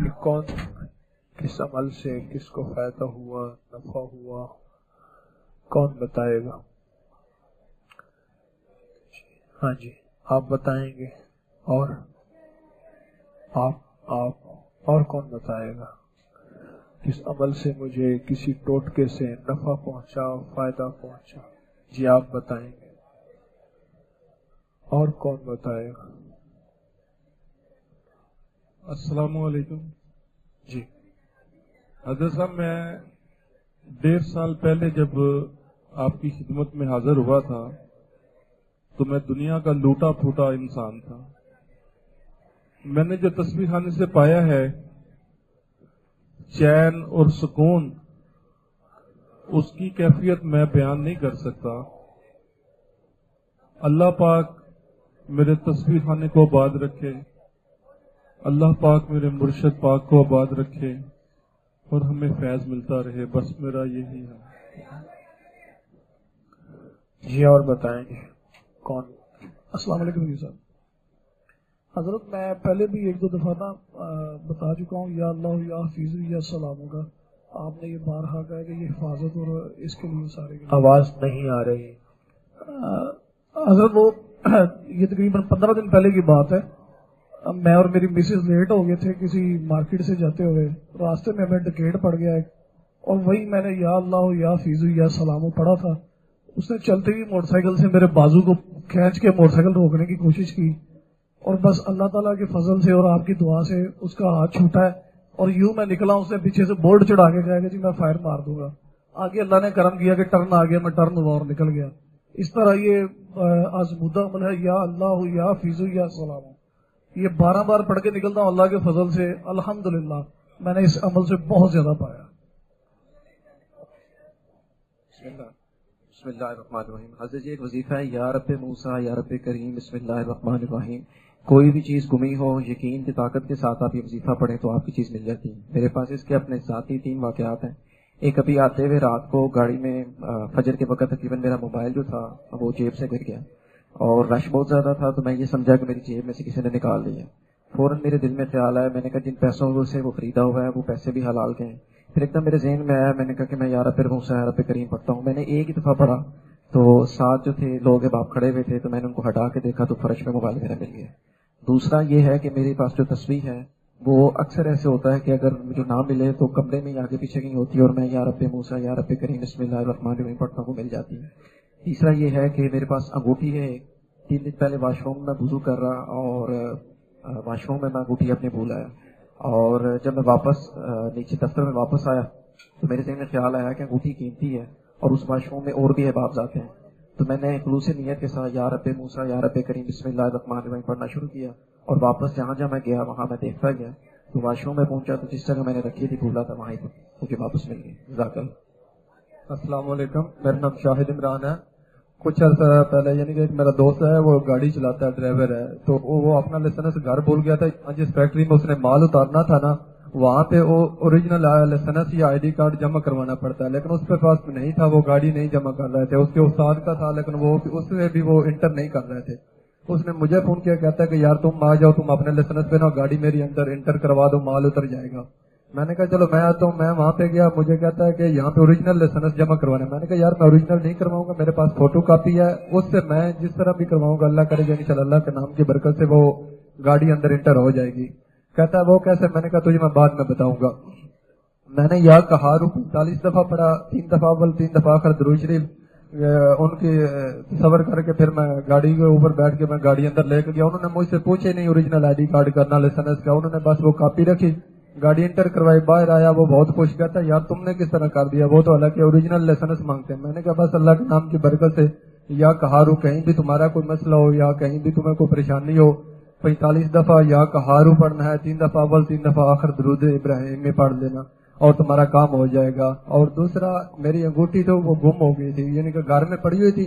کہ کون کس عمل سے کس کو فائدہ ہوا، نفع ہوا، کون بتائے گا؟ ہاں جی، آپ بتائیں گے؟ اور آپ اور کون بتائے گا کس عمل سے مجھے کسی ٹوٹکے سے نفع پہنچا، فائدہ پہنچا؟ جی آپ بتائیں گے، اور کون بتائے گا؟ السلام علیکم جی حضرت صاحب، میں 1.5 سال پہلے جب آپ کی خدمت میں حاضر ہوا تھا تو میں دنیا کا لوٹا پھوٹا انسان تھا. میں نے جو تسبیح خانے سے پایا ہے چین اور سکون، اس کی کیفیت میں بیان نہیں کر سکتا. اللہ پاک میرے تسبیح خانے کو آباد رکھے، اللہ پاک میرے مرشد پاک کو آباد رکھے اور ہمیں فیض ملتا رہے. بس میرا یہی ہے. جی اور بتائیں گے کون؟ السلام علیکم جی صاحب. حضرت میں پہلے بھی 1-2 دفعہ بتا چکا ہوں، یا اللہ یا حفیظ یا سلام کا. آپ نے یہ بارہا کہا کہ یہ حفاظت اور اس کے لیے سارے آواز نہیں آ رہی. حضرت وہ یہ تقریباً 15 دن پہلے کی بات ہے. میں اور میری مسز لیٹ ہو گئے تھے کسی مارکیٹ سے جاتے ہوئے. راستے میں ہمیں ڈکیٹ پڑ گیا ایک، اور وہی میں نے یا اللہ یا حفیظ یا سلام پڑھا تھا. اس نے چلتے ہوئی موٹر سائیکل سے میرے بازو کو کھینچ کے موٹر سائیکل روکنے کی کوشش کی، اور بس اللہ تعالیٰ کے فضل سے اور آپ کی دعا سے اس کا ہاتھ چھوٹا ہے اور یوں میں نکلا. اس نے پیچھے سے بورڈ چڑھا کے کہا کہ جی میں فائر مار دوں گا. آگے اللہ نے کرم کیا کہ ٹرن آ گیا، میں ٹرن ہوا اور نکل گیا. اس طرح یہ آزمودہ عمل ہے، یا اللہ یا حفیظ یا سلام. یہ 12 بار پڑھ کے نکلتا ہوں اللہ کے فضل سے. الحمدللہ میں نے اس عمل سے بہت زیادہ پایا. بسم اللہ الرحمن الرحیم. حضرت جی ایک وظیفہ ہے، یا رب موسیٰ یا رب کریم بسم اللہ الرحمن الرحیم. کوئی بھی چیز گمی ہو، یقین کی طاقت کے ساتھ آپ یہ وظیفہ پڑھیں تو آپ کی چیز مل جاتی ہے. میرے پاس اس کے اپنے ذاتی 3 واقعات ہیں. ایک ابھی آتے ہوئے رات کو گاڑی میں فجر کے وقت تقریباً میرا موبائل جو تھا وہ جیب سے گر گیا، اور رش بہت زیادہ تھا تو میں یہ سمجھا کہ میری جیب میں سے کسی نے نکال لیا. فوراً میرے دل میں خیال آیا، میں نے کہا جن پیسوں سے وہ خریدا ہوا ہے وہ پیسے بھی حلال کے ہیں. پھر ایک دم میرے ذہن میں آیا، میں نے کہا کہ میں یا رب موسیٰ یا رب کریم پڑھتا ہوں. میں نے ایک ہی دفعہ پڑھا تو ساتھ جو تھے لوگ باپ کھڑے ہوئے تھے تو میں نے ان کو ہٹا کے دیکھا تو فرش میں موبائل میرا مل گیا. دوسرا یہ ہے کہ میرے پاس جو تصویر ہے وہ اکثر ایسے ہوتا ہے کہ اگر مجھے نہ ملے تو کمرے میں آگے پیچھے کہیں ہوتی ہے اور میں یا رب موسیٰ یا رب کریم بسم اللہ الرحمن الرحیم پڑھتا ہوں، مل جاتی ہے. تیسرا یہ ہے کہ میرے پاس انگوٹھی ہے. 3 دن پہلے واش روم میں وضو کر رہا اور واش روم میں انگوٹھی اپنے بھول آیا، اور جب میں واپس نیچے دفتر میں واپس آیا تو میرے ذہن میں خیال آیا کہ انگوٹھی قیمتی ہے اور اس واش روم میں اور بھی احباب ذات ہیں. تو میں نے خلوص نیت کے ساتھ یا رب موسیٰ یا رب کریم بسم اللہ الرحمن الرحیم پڑھنا شروع کیا، اور واپس جہاں جہاں میں گیا وہاں میں دیکھتا گیا تو واش روم میں پہنچا تو جس جگہ میں نے رکھی تھی بھولا تھا وہاں مجھے واپس مل گئی. جزاک اللہ. السلام علیکم، میرا نام شاہد عمران ہے. کچھ عرصہ پہلے یعنی کہ میرا دوست ہے، وہ گاڑی چلاتا ہے، ڈرائیور ہے، تو وہ اپنا لائسنس گھر بھول گیا تھا. جس فیکٹری میں اس نے مال اتارنا تھا نا، وہاں پہ وہ اوریجنل لائسنس یا ID کارڈ جمع کروانا پڑتا ہے، لیکن اس کے پاس نہیں تھا، وہ گاڑی نہیں جمع کر رہے تھے. اس کے استاد کا تھا لیکن وہ اس میں بھی وہ انٹر نہیں کر رہے تھے. اس نے مجھے فون کیا، کہتا ہے کہ یار تم آ جاؤ، تم اپنے لائسنس پہ نا گاڑی میری اندر انٹر کروا دو، مال اتر جائے گا. میں نے کہا چلو میں آتا ہوں. میں وہاں پہ گیا، مجھے کہتا ہے کہ یہاں پہ اوریجنل لائسنس جمع کروانا ہے. میں نے کہا یار میں اوریجنل نہیں کرواؤں گا، میرے پاس فوٹو کاپی ہے، اس سے میں جس طرح بھی کرواؤں گا اللہ کرے گا انشاءاللہ اللہ کے نام کی برکت سے وہ گاڑی اندر انٹر ہو جائے گی. کہتا ہے وہ کیسے؟ میں نے کہا تجھے میں بعد میں بتاؤں گا. میں نے یا کہارو 45 دفعہ پڑھا، 3 دفعہ اول 3 دفعہ آخر درود شریف ان کی تصور کر کے پھر میں گاڑی کے اوپر بیٹھ کے میں گاڑی اندر لے کے گیا. انہوں نے مجھ سے پوچھے نہیں اوریجنل ID کارڈ کرنا لائسنس کا، انہوں نے بس وہ کاپی رکھی، گاڑی انٹر کروائی، باہر آیا. وہ بہت خوش، کہتا ہے یار تم نے کس طرح کر دیا، وہ تو حالانکہ اوریجنل لائسنس مانگتے ہیں. میں نے کہا بس اللہ کے نام کی برکت سے یا کہارو کہیں بھی تمہارا کوئی مسئلہ ہو یا کہیں بھی تمہیں کوئی پریشانی ہو، 45 دفعہ یا کہارو پڑھنا ہے، 3 دفعہ اول 3 دفعہ آخر درود ابراہیم میں پڑھ لینا اور تمہارا کام ہو جائے گا. اور دوسرا میری انگوٹھی تو وہ گم ہو گئی تھی، یعنی کہ گھر میں پڑی ہوئی تھی،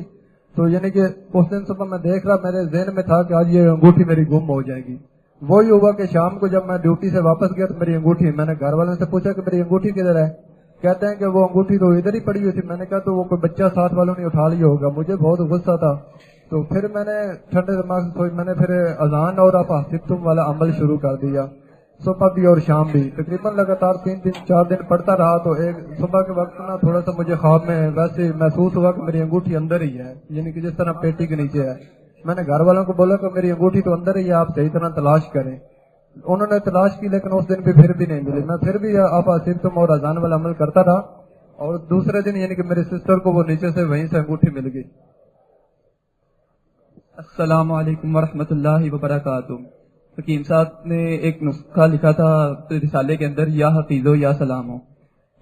تو یعنی کہ اس دن صبح میں دیکھ رہا، میرے ذہن میں تھا کہ آج یہ انگوٹھی میری گم ہو جائے گی. وہی ہوا کہ شام کو جب میں ڈیوٹی سے واپس گیا تو میری انگوٹھی، میں نے گھر والوں سے پوچھا کہ میری انگوٹھی کدھر ہے؟ کہتے ہیں کہ وہ انگوٹھی تو ادھر ہی پڑی ہوئی تھی. میں نے کہا تو وہ کوئی بچہ ساتھ والوں نے اٹھا لیا ہوگا. مجھے بہت غصہ تھا، تو پھر میں نے ٹھنڈے دماغ سے سوچ، میں نے پھر اذان اور آپ حسبتم والا عمل شروع کر دیا. صبح بھی اور شام بھی تقریباً لگاتار 3-4 دن پڑھتا رہا. تو ایک صبح کے وقت نا تھوڑا سا مجھے خواب میں ویسے محسوس ہوا کہ میری انگوٹھی اندر ہی ہے, یعنی کہ جس طرح پیٹی کے نیچے ہے. میں نے گھر والوں کو بولا کہ میری انگوٹھی تو اندر ہی ہے, آپ صحیح طرح تلاش کریں. انہوں نے تلاش کی لیکن اس دن بھی پھر بھی نہیں ملی. میں پھر بھی آپ صرف اور اذان والا عمل کرتا رہا, اور دوسرے دن یعنی کہ میری سسٹر کو وہ نیچے سے وہیں سے انگوٹھی مل گئی. السلام علیکم ورحمۃ اللہ وبرکاتہ. حکیم صاحب نے ایک نسخہ لکھا تھا رسالے کے اندر, یا حفیظ ہو یا سلام ہو.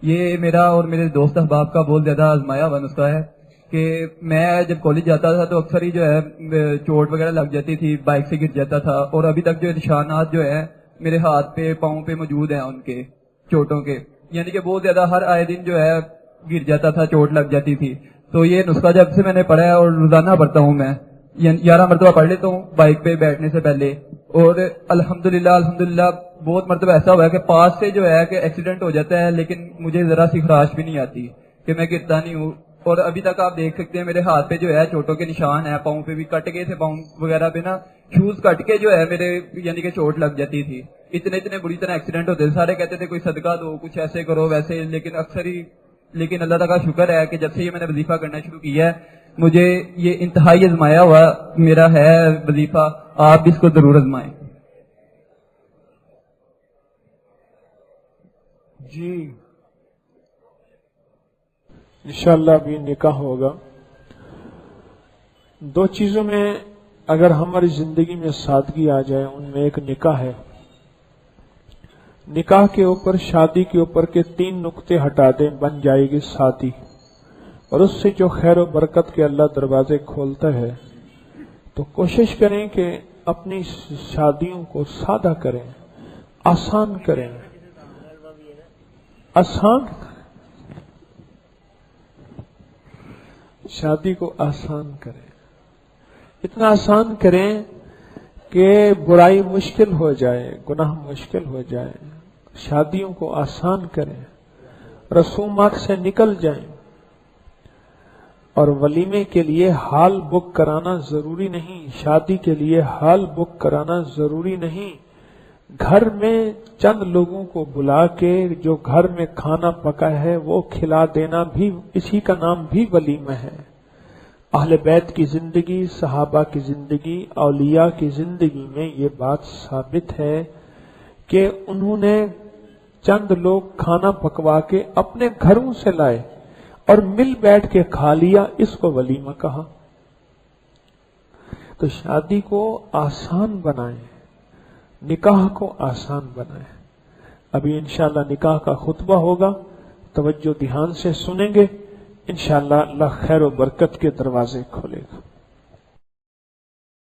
یہ میرا اور میرے دوست احباب کا بہت زیادہ آزمایا ہوا نسخہ ہے کہ میں جب کالج جاتا تھا تو اکثر ہی جو ہے چوٹ وغیرہ لگ جاتی تھی, بائک سے گر جاتا تھا, اور ابھی تک جو نشانات جو ہے میرے ہاتھ پہ پاؤں پہ موجود ہیں ان کے چوٹوں کے, یعنی کہ بہت زیادہ ہر آئے دن جو ہے گر جاتا تھا, چوٹ لگ جاتی تھی. تو یہ نسخہ جب سے میں نے پڑھا ہے اور روزانہ پڑھتا ہوں, میں 11 مرتبہ پڑھ لیتا ہوں بائک پہ بیٹھنے سے پہلے, اور الحمدللہ بہت مرتبہ ایسا ہوا ہے کہ پاس سے جو ہے کہ ایکسیڈنٹ ہو جاتا ہے لیکن مجھے ذرا سی خراش بھی نہیں آتی کہ میں گرتا نہیں ہوں. اور ابھی تک آپ دیکھ سکتے ہیں میرے ہاتھ پہ جو ہے چوٹوں کے نشان ہیں, پاؤں پہ بھی کٹ گئے تھے, پاؤں وغیرہ پہ نا شوز کٹ کے جو ہے میرے یعنی کہ چوٹ لگ جاتی تھی. اتنے بری طرح ایکسیڈنٹ ہوتے تھے. سارے کہتے تھے کوئی صدقہ دو, کچھ ایسے کرو ویسے, لیکن اکثر ہی لیکن اللہ تعالیٰ کا شکر ہے کہ جب سے یہ میں نے وظیفہ کرنا شروع کیا ہے مجھے یہ انتہائی آزمایا ہوا میرا ہے وظیفہ. آپ بھی اس کو ضرور آزمائیں. جی انشاءاللہ ابھی نکاح ہوگا. 2 چیزوں میں اگر ہماری زندگی میں سادگی آ جائے ان میں ایک نکاح ہے. نکاح کے اوپر, شادی کے اوپر کے 3 نقطے ہٹا دیں, بن جائے گی سادی, اور اس سے جو خیر و برکت کے اللہ دروازے کھولتا ہے. تو کوشش کریں کہ اپنی شادیوں کو سادہ کریں, آسان کریں, شادی کو آسان کریں. اتنا آسان کریں کہ برائی مشکل ہو جائے, گناہ مشکل ہو جائے. شادیوں کو آسان کریں, رسومات سے نکل جائیں. اور ولیمے کے لیے ہال بک کرانا ضروری نہیں, شادی کے لیے ہال بک کرانا ضروری نہیں. گھر میں چند لوگوں کو بلا کے جو گھر میں کھانا پکا ہے وہ کھلا دینا بھی اسی کا نام بھی ولیمہ ہے. اہل بیت کی زندگی, صحابہ کی زندگی, اولیاء کی زندگی میں یہ بات ثابت ہے کہ انہوں نے چند لوگ کھانا پکوا کے اپنے گھروں سے لائے اور مل بیٹھ کے کھا لیا, اس کو ولیمہ کہا. تو شادی کو آسان بنائیں, نکاح کو آسان بنائیں. ابھی انشاءاللہ نکاح کا خطبہ ہوگا, توجہ دھیان سے سنیں گے, انشاءاللہ اللہ خیر و برکت کے دروازے کھولے گا.